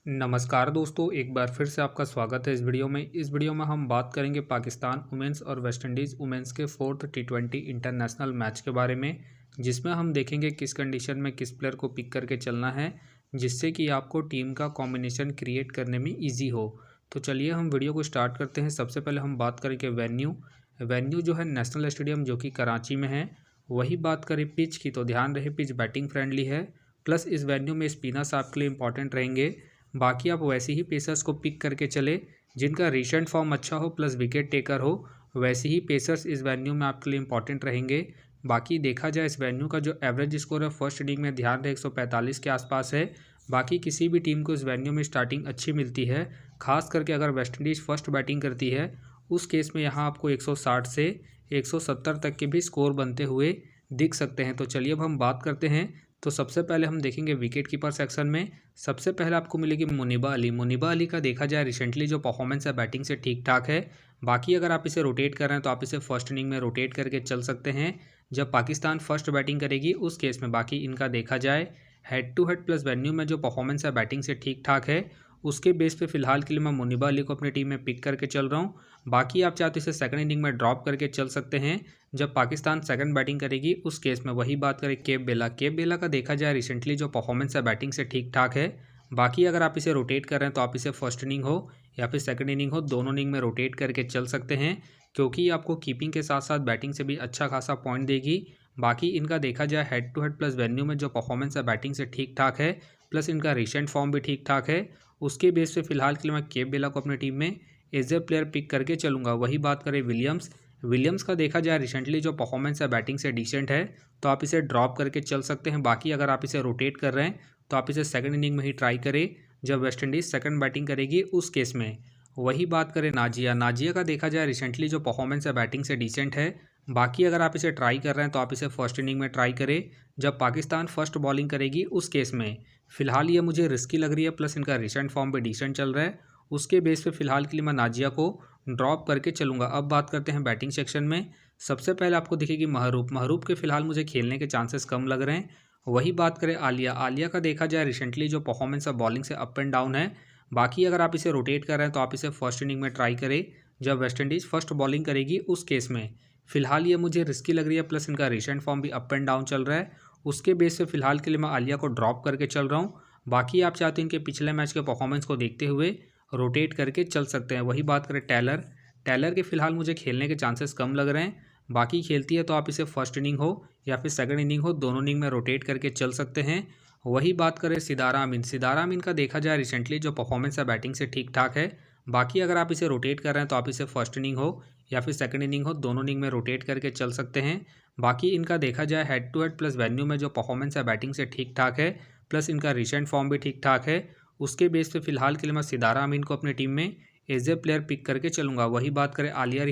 नमस्कार दोस्तों, एक बार फिर से आपका स्वागत है इस वीडियो में हम बात करेंगे पाकिस्तान वुमेंस और वेस्ट इंडीज़ वुमेंस के 4th T20 इंटरनेशनल मैच के बारे में, जिसमें हम देखेंगे किस कंडीशन में किस प्लेयर को पिक करके चलना है, जिससे कि आपको टीम का कॉम्बिनेशन क्रिएट करने में ईजी हो। तो चलिए हम वीडियो को स्टार्ट करते हैं। सबसे पहले हम बात करेंगे वेन्यू जो है नेशनल स्टेडियम जो कि कराची में है। वही बात करें पिच की, तो ध्यान रहे पिच बैटिंग फ्रेंडली है, प्लस इस वेन्यू में स्पिनर्स आपके लिए इंपॉर्टेंट रहेंगे। बाकी आप वैसे ही पेसर्स को पिक करके चले जिनका रिसेंट फॉर्म अच्छा हो प्लस विकेट टेकर हो। वैसे ही पेसर्स इस वेन्यू में आपके लिए इंपॉर्टेंट रहेंगे। बाकी देखा जाए इस वेन्यू का जो एवरेज स्कोर है फर्स्ट इनिंग में ध्यान रहे 145 के आसपास है। बाकी किसी भी टीम को इस वेन्यू में स्टार्टिंग अच्छी मिलती है, खास करके अगर वेस्ट इंडीज़ फर्स्ट बैटिंग करती है उस केस में यहाँ आपको 160 से 170 तक के भी स्कोर बनते हुए दिख सकते हैं। तो चलिए अब हम बात करते हैं। तो सबसे पहले हम देखेंगे विकेट कीपर सेक्शन में। सबसे पहले आपको मिलेगी मुनीबा अली का देखा जाए रिसेंटली जो परफॉर्मेंस है बैटिंग से ठीक ठाक है। बाकी अगर आप इसे रोटेट कर रहे हैं तो आप इसे फर्स्ट इनिंग में रोटेट करके चल सकते हैं जब पाकिस्तान फर्स्ट बैटिंग करेगी उस केस में। बाकी इनका देखा जाए head to head plus venue में जो परफॉर्मेंस है बैटिंग से ठीक ठाक है, उसके बेस पे फिलहाल के लिए मैं मुनीबा अली को अपनी टीम में पिक करके चल रहा हूँ। बाकी आप चाहते इसे सेकंड इनिंग में ड्रॉप करके चल सकते हैं जब पाकिस्तान सेकंड बैटिंग करेगी उस केस में। वही बात करें केप बेला का देखा जाए रिसेंटली जो परफॉर्मेंस है बैटिंग से ठीक ठाक है। बाकी अगर आप इसे रोटेट कर रहे हैं तो आप इसे फर्स्ट इनिंग हो या फिर सेकंड इनिंग हो, दोनों इनिंग में रोटेट करके चल सकते हैं क्योंकि आपको कीपिंग के साथ साथ बैटिंग से भी अच्छा खासा पॉइंट देगी। बाकी इनका देखा जाए head to head plus venue में जो परफॉर्मेंस है बैटिंग से ठीक ठाक है, प्लस इनका रिसेंट फॉर्म भी ठीक ठाक है। उसके बेस पे फिलहाल के लिए मैं केप बेला को अपनी टीम में एज ए प्लेयर पिक करके चलूँगा। वही बात करें विलियम्स का देखा जाए रिसेंटली जो परफॉर्मेंस है बैटिंग से डिसेंट है, तो आप इसे ड्रॉप करके चल सकते हैं। बाकी अगर आप इसे रोटेट कर रहे हैं तो आप इसे सेकंड इनिंग में ही ट्राई करें जब वेस्ट इंडीज़ सेकंड बैटिंग करेगी उस केस में। वही बात करें नाजिया का देखा जाए रिसेंटली जो परफॉर्मेंस है बैटिंग से डिसेंट है। बाकी अगर आप इसे ट्राई कर रहे हैं तो आप इसे फर्स्ट इनिंग में ट्राई करें जब पाकिस्तान फर्स्ट बॉलिंग करेगी उस केस में। फिलहाल ये मुझे रिस्की लग रही है, प्लस इनका रिसेंट फॉर्म भी डिसेंट चल रहा है। उसके बेस पे फिलहाल के लिए मैं नाजिया को ड्रॉप करके चलूँगा। अब बात करते हैं बैटिंग सेक्शन में। सबसे पहले आपको दिखेगी महरूप के फिलहाल मुझे खेलने के चांसेस कम लग रहे हैं। वही बात करें आलिया का देखा जाए रिसेंटली जो परफॉर्मेंस है बॉलिंग से अप एंड डाउन है। बाकी अगर आप इसे रोटेट कर रहे हैं तो आप इसे फर्स्ट इनिंग में ट्राई करें जब वेस्ट इंडीज़ फर्स्ट बॉलिंग करेगी उस केस में। फिलहाल ये मुझे रिस्की लग रही है, प्लस इनका रिसेंट फॉर्म भी अप एंड डाउन चल रहा है। उसके बेस पे फिलहाल के लिए मैं आलिया को ड्रॉप करके चल रहा हूँ। बाकी आप चाहते हैं इनके पिछले मैच के परफॉर्मेंस को देखते हुए रोटेट करके चल सकते हैं। वही बात करें टेलर के फिलहाल मुझे खेलने के चांसेस कम लग रहे हैं। बाकी खेलती है तो आप इसे फर्स्ट इनिंग हो या फिर सेकंड इनिंग हो, दोनों इनिंग में रोटेट करके चल सकते हैं। वही बात करें सिदारा अमीन का देखा जाए रिसेंटली जो परफॉर्मेंस है बैटिंग से ठीक ठाक है। बाकी अगर आप इसे रोटेट कर रहे हैं तो आप इसे फर्स्ट इनिंग हो या फिर सेकंड इनिंग हो, दोनों इनिंग में रोटेट करके चल सकते हैं। बाकी इनका देखा जाए head to head plus venue में जो परफॉर्मेंस है बैटिंग से ठीक ठाक है, प्लस इनका रिसेंट फॉर्म भी ठीक ठाक है। उसके बेस पे फिलहाल के लिए मैं सिदारा अमीन को अपनी टीम में एज ए प्लेयर पिक करके चलूँगा। वही बात करें आलिया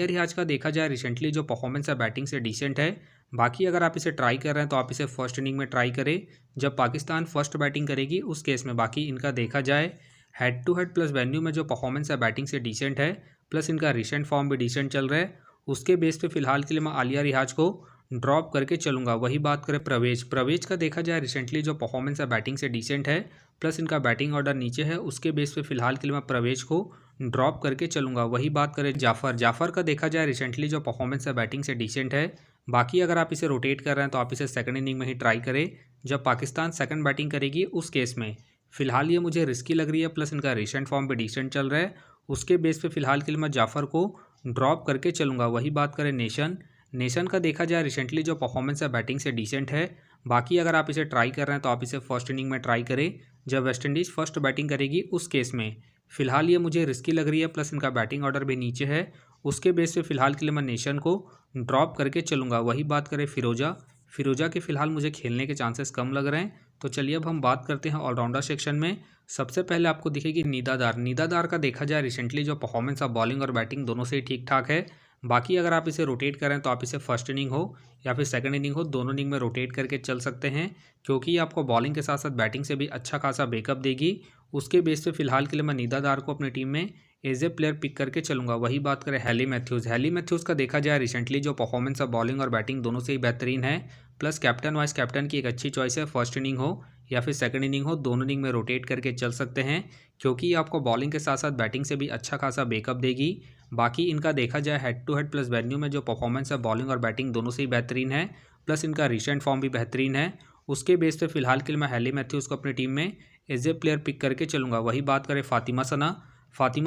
रियाज का देखा जाए रिसेंटली जो परफॉर्मेंस है बैटिंग से डिसेंट है। बाकी अगर आप इसे ट्राई कर रहे हैं तो आप इसे फर्स्ट इनिंग में ट्राई करें जब पाकिस्तान फर्स्ट बैटिंग करेगी उस केस में। बाकी इनका देखा जाए head to head plus venue में जो परफॉर्मेंस है बैटिंग से डिसेंट है, प्लस इनका रिसेंट फॉर्म भी डिसेंट चल रहा है। उसके बेस पे फिलहाल के लिए मैं आलिया रियाज को ड्रॉप करके चलूँगा। वही बात करें प्रवेज का देखा जाए रिसेंटली जो परफॉर्मेंस है बैटिंग से डिसेंट है, प्लस इनका बैटिंग ऑर्डर नीचे है। उसके बेस पे फिलहाल के लिए मैं प्रवेज को ड्रॉप करके चलूँगा। वही बात करें जाफ़र का देखा जाए रिसेंटली जो परफॉर्मेंस है बैटिंग से डिसेंट है। बाकी अगर आप इसे रोटेट कर रहे हैं तो आप इसे सेकंड इनिंग में ही ट्राई करें जब पाकिस्तान सेकंड बैटिंग करेगी उस केस में। फिलहाल ये मुझे रिस्की लग रही है, प्लस इनका रिसेंट फॉर्म भी डिसेंट चल रहा है। उसके बेस पे फिलहाल के लिए मैं जाफ़र को ड्रॉप करके चलूँगा। वही बात करें नेशन का देखा जाए रिसेंटली जो परफॉर्मेंस है बैटिंग से डिसेंट है। बाकी अगर आप इसे ट्राई कर रहे हैं तो आप इसे फर्स्ट इनिंग में ट्राई करें जब वेस्ट इंडीज़ फर्स्ट बैटिंग करेगी उस केस में। फिलहाल ये मुझे रिस्की लग रही है, प्लस इनका बैटिंग ऑर्डर भी नीचे है। उसके बेस पे फिलहाल के लिए मैं नेशन को ड्रॉप करके चलूँगा। वही बात करें फिरोजा के फिलहाल मुझे खेलने के चांसेस कम लग रहे हैं। तो चलिए अब हम बात करते हैं ऑलराउंडर सेक्शन में। सबसे पहले आपको दिखेगी नीदादार का देखा जाए रिसेंटली जो परफॉर्मेंस है बॉलिंग और बैटिंग दोनों से ही ठीक ठाक है। बाकी अगर आप इसे रोटेट करें तो आप इसे फर्स्ट इनिंग हो या फिर सेकंड इनिंग हो, दोनों इनिंग में रोटेट करके चल सकते हैं क्योंकि आपको बॉलिंग के साथ साथ बैटिंग से भी अच्छा खासा बैकअप देगी। उसके बेस पे फिलहाल के लिए मैं नीदादार को अपनी टीम में एज ए प्लेयर पिक करके चलूँगा। वही बात करें हैली मैथ्यूज़ का देखा जाए रिसेंटली जो परफॉर्मेंस है बॉलिंग और बैटिंग दोनों से ही बेहतरीन है, प्लस कैप्टन वाइस कैप्टन की एक अच्छी चॉइस है फर्स्ट इनिंग हो या फिर सेकंड इनिंग हो, दोनों इनिंग में रोटेट करके चल सकते हैं, क्योंकि ये आपको बॉलिंग के साथ साथ बैटिंग से भी अच्छा खासा बैकअप देगी। बाकी इनका देखा जाए head to head plus venue में जो परफॉर्मेंस है बॉलिंग और बैटिंग दोनों से ही बेहतरीन है, प्लस इनका रिसेंट फॉर्म भी बेहतरीन है। उसके बेस पे फिलहाल के लिए मैं हैली मैथ्यूज़ को अपनी टीम में एज ए प्लेयर पिक करके चलूँगा। वही बात करें फातिमा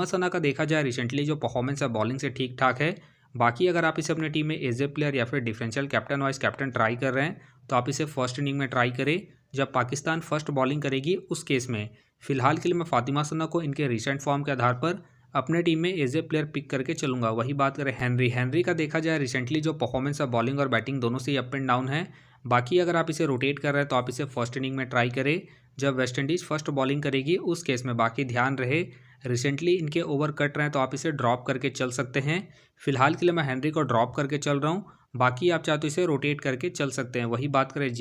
सना का देखा जाए रिसेंटली जो परफॉर्मेंस है बॉलिंग से ठीक ठाक है। बाकी अगर आप इसे अपनी टीम में एज ए प्लेयर या फिर differential captain vice captain try कर रहे हैं तो आप इसे फर्स्ट इनिंग में ट्राई करें जब पाकिस्तान फर्स्ट बॉलिंग करेगी। उस केस में फिलहाल के लिए मैं फातिमा सना को इनके रिसेंट फॉर्म के आधार पर अपने टीम में एज ए प्लेयर पिक करके चलूँगा। वही बात करें हेनरी का देखा जाए रिसेंटली जो परफॉर्मेंस है बॉलिंग और बैटिंग दोनों से ही अप एंड डाउन है। बाकी अगर आप इसे रोटेट कर रहे हैं तो आप इसे फर्स्ट इनिंग में ट्राई करें जब वेस्ट इंडीज़ फर्स्ट बॉलिंग करेगी उस केस में। बाकी ध्यान रहे रिसेंटली इनके ओवर कट रहे हैं तो आप इसे ड्रॉप करके चल सकते हैं। फिलहाल के लिए मैं हेनरी को ड्रॉप करके चल रहा हूँ, बाकी आप चाहे तो इसे रोटेट करके चल सकते हैं। वही बात करें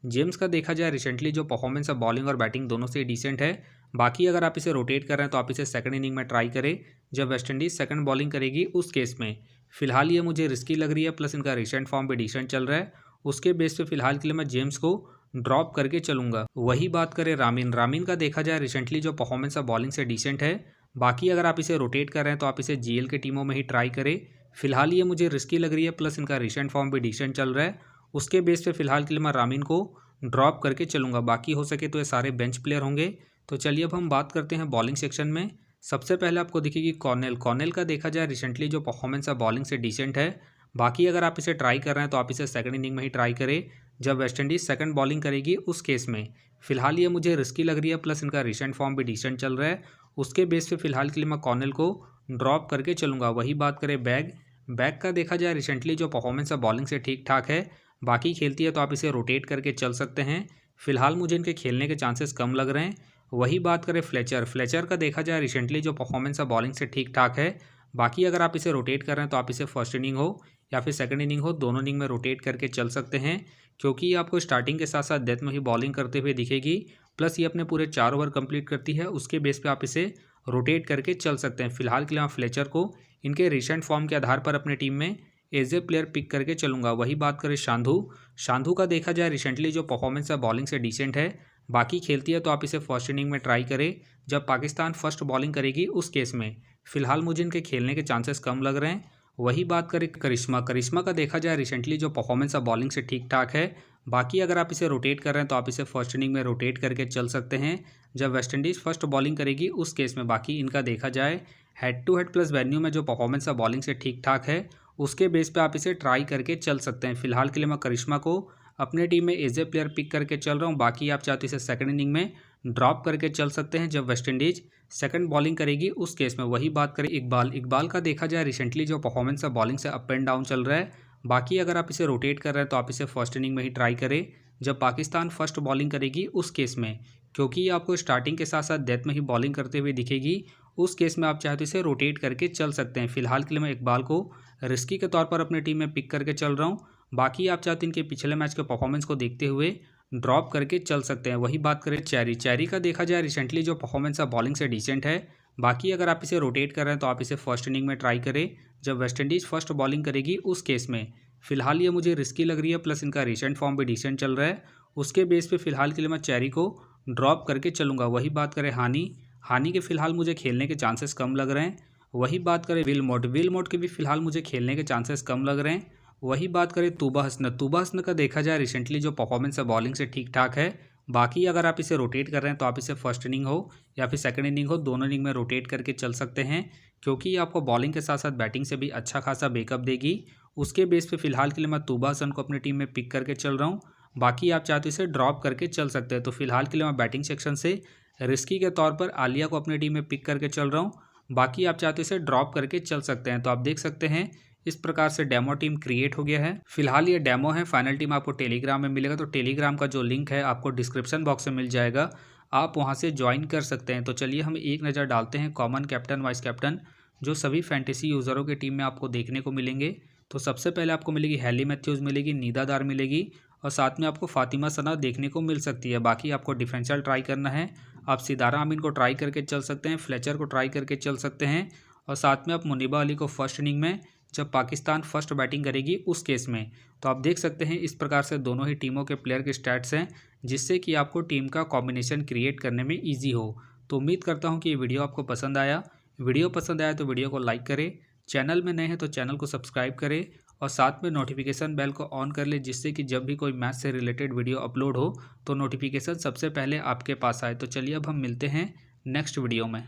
जेम्स का देखा जाए रिसेंटली जो परफॉर्मेंस है बॉलिंग और बैटिंग दोनों से डिसेंट है। बाकी अगर आप इसे रोटेट कर रहे हैं तो आप इसे सेकंड इनिंग में ट्राई करें जब वेस्ट इंडीज़ सेकंड बॉलिंग करेगी उस केस में। फिलहाल ये मुझे रिस्की लग रही है, प्लस इनका रिसेंट फॉर्म भी डिसेंट चल रहा है। उसके बेस पे फिलहाल के लिए मैं जेम्स को ड्रॉप करके चलूँगा। वही बात करें रामीन का देखा जाए रिसेंटली जो परफॉर्मेंस है बॉलिंग से डिसेंट है। बाकी अगर आप इसे रोटेट कर रहे हैं तो आप इसे जीएल के टीमों में ही ट्राई करें। फिलहाल ये मुझे रिस्की लग रही है, प्लस इनका रिसेंट फॉर्म भी डिसेंट चल रहा है। उसके बेस पे फिलहाल के लिए मैं रामीन को ड्रॉप करके चलूँगा। बाकी हो सके तो ये सारे बेंच प्लेयर होंगे। तो चलिए अब हम बात करते हैं बॉलिंग सेक्शन में। सबसे पहले आपको दिखेगी कॉर्नेल का देखा जाए रिसेंटली जो परफॉर्मेंस है बॉलिंग से डिसेंट है। बाकी अगर आप इसे ट्राई कर रहे हैं तो आप इसे सेकंड इनिंग में ही ट्राई करें जब वेस्ट इंडीज़ सेकंड बॉलिंग करेगी उस केस में। फिलहाल ये मुझे रिस्की लग रही है, प्लस इनका रिसेंट फॉर्म भी डिसेंट चल रहा है। उसके बेस पे फिलहाल के लिए मैं कॉर्नेल को ड्रॉप करके चलूँगा। वही बात करें बैग का देखा जाए रिसेंटली जो परफॉर्मेंस है बॉलिंग से ठीक ठाक है। बाकी खेलती है तो आप इसे रोटेट करके चल सकते हैं। फिलहाल मुझे इनके खेलने के चांसेस कम लग रहे हैं। वही बात करें फ्लेचर का देखा जाए रिसेंटली जो परफॉर्मेंस है बॉलिंग से ठीक ठाक है। बाकी अगर आप इसे रोटेट कर रहे हैं तो आप इसे फर्स्ट इनिंग हो या फिर सेकंड इनिंग हो, दोनों इनिंग में रोटेट करके चल सकते हैं, क्योंकि ये आपको स्टार्टिंग के साथ साथ डेथ में ही बॉलिंग करते हुए दिखेगी। प्लस ये अपने पूरे 4 ओवर कंप्लीट करती है, उसके बेस पे आप इसे रोटेट करके चल सकते हैं। फिलहाल के लिए मैं फ्लेचर को इनके रिसेंट फॉर्म के आधार पर अपनी टीम में एज ए प्लेयर पिक करके चलूँगा। वही बात करें शांधु का देखा जाए रिसेंटली जो परफॉर्मेंस है बॉलिंग से डिसेंट है। बाकी खेलती है तो आप इसे फर्स्ट इनिंग में ट्राई करें जब पाकिस्तान फर्स्ट बॉलिंग करेगी उस केस में। फिलहाल मुझे इनके खेलने के चांसेस कम लग रहे हैं। वही बात करें करिश्मा का देखा जाए रिसेंटली जो परफॉर्मेंस है बॉलिंग से ठीक ठाक है। बाकी अगर आप इसे रोटेट कर रहे हैं तो आप इसे फर्स्ट इनिंग में रोटेट करके चल सकते हैं जब वेस्ट इंडीज़ फर्स्ट बॉलिंग करेगी उस केस में। बाकी इनका देखा जाए head to head plus venue में जो परफॉर्मेंस है बॉलिंग से ठीक ठाक है, उसके बेस पे आप इसे ट्राई करके चल सकते हैं। फिलहाल के लिए मैं करिश्मा को अपने टीम में एज ए प्लेयर पिक करके चल रहा हूँ। बाकी आप चाहते इसे सेकंड इनिंग में ड्रॉप करके चल सकते हैं जब वेस्ट इंडीज़ सेकंड बॉलिंग करेगी उस केस में। वही बात करें इकबाल का देखा जाए रिसेंटली जो परफॉर्मेंस है बॉलिंग से अप एंड डाउन चल रहा है। बाकी अगर आप इसे रोटेट कर रहे हैं तो आप इसे फर्स्ट इनिंग में ही ट्राई करें जब पाकिस्तान फर्स्ट बॉलिंग करेगी उस केस में, क्योंकि ये आपको स्टार्टिंग के साथ साथ डेथ में ही बॉलिंग करते हुए दिखेगी। उस केस में आप चाहे तो इसे रोटेट करके चल सकते हैं। फिलहाल के लिए मैं इकबाल को रिस्की के तौर पर अपनी टीम में पिक करके चल रहा हूँ। बाकी आप चाहते इनके पिछले मैच के परफॉर्मेंस को देखते हुए ड्रॉप करके चल सकते हैं। वही बात करें चैरी का देखा जाए रिसेंटली जो परफॉर्मेंस है बॉलिंग से डिसेंट है। बाकी अगर आप इसे रोटेट कर रहे हैं तो आप इसे फर्स्ट इनिंग में ट्राई करें जब वेस्ट इंडीज़ फर्स्ट बॉलिंग करेगी उस केस में। फिलहाल ये मुझे रिस्की लग रही है, प्लस इनका रिसेंट फॉर्म भी डिसेंट चल रहा है। उसके बेस पे फिलहाल के लिए मैं चैरी को ड्रॉप करके चलूँगा। वही बात करें हानी के फिलहाल मुझे खेलने के चांसेस कम लग रहे हैं। वही बात करें विल मोड के भी फिलहाल मुझे खेलने के चांसेस कम लग रहे हैं। वही बात करें तूबा हसन का देखा जाए रिसेंटली जो परफॉर्मेंस है बॉलिंग से ठीक ठाक है। बाकी अगर आप इसे रोटेट कर रहे हैं तो आप इसे फर्स्ट इनिंग हो या फिर सेकंड इनिंग हो, दोनों इनिंग में रोटेट करके चल सकते हैं, क्योंकि ये आपको बॉलिंग के साथ साथ बैटिंग से भी अच्छा खासा बैकअप देगी। उसके बेस पे फिलहाल के लिए मैं तूबा हसन को अपनी टीम में पिक करके चल रहा हूँ। बाकी आप चाहते इसे ड्रॉप करके चल सकते हैं। तो फिलहाल के लिए मैं बैटिंग सेक्शन से रिस्की के तौर पर आलिया को अपनी टीम में पिक करके चल रहा हूँ। बाकी आप चाहते इसे ड्रॉप करके चल सकते हैं। तो आप देख सकते हैं इस प्रकार से डेमो टीम क्रिएट हो गया है। फिलहाल ये डेमो है, फाइनल टीम आपको टेलीग्राम में मिलेगा। तो टेलीग्राम का जो लिंक है आपको डिस्क्रिप्शन बॉक्स में मिल जाएगा, आप वहां से ज्वाइन कर सकते हैं। तो चलिए हम एक नज़र डालते हैं कॉमन कैप्टन वाइस कैप्टन जो सभी फैंटेसी यूज़रों की टीम में आपको देखने को मिलेंगे। तो सबसे पहले आपको मिलेगी हैली मैथ्यूज़ मिलेगी, नीदा दार मिलेगी और साथ में आपको फातिमा सना देखने को मिल सकती है। बाकी आपको डिफरेंशियल ट्राई करना है, आप सिदारा अमीन को ट्राई करके चल सकते हैं, फ्लेचर को ट्राई करके चल सकते हैं और साथ में आप मुनीबा अली को फर्स्ट इनिंग में जब पाकिस्तान फर्स्ट बैटिंग करेगी उस केस में। तो आप देख सकते हैं इस प्रकार से दोनों ही टीमों के प्लेयर के स्टैट्स हैं, जिससे कि आपको टीम का कॉम्बिनेशन क्रिएट करने में ईजी हो। तो उम्मीद करता हूँ कि ये वीडियो आपको पसंद आया। वीडियो पसंद आया तो वीडियो को लाइक करें, चैनल में नए हैं तो चैनल को सब्सक्राइब करें और साथ में नोटिफिकेशन बेल को ऑन कर ले, जिससे कि जब भी कोई मैच से रिलेटेड वीडियो अपलोड हो तो नोटिफिकेशन सबसे पहले आपके पास आए। तो चलिए अब हम मिलते हैं नेक्स्ट वीडियो में।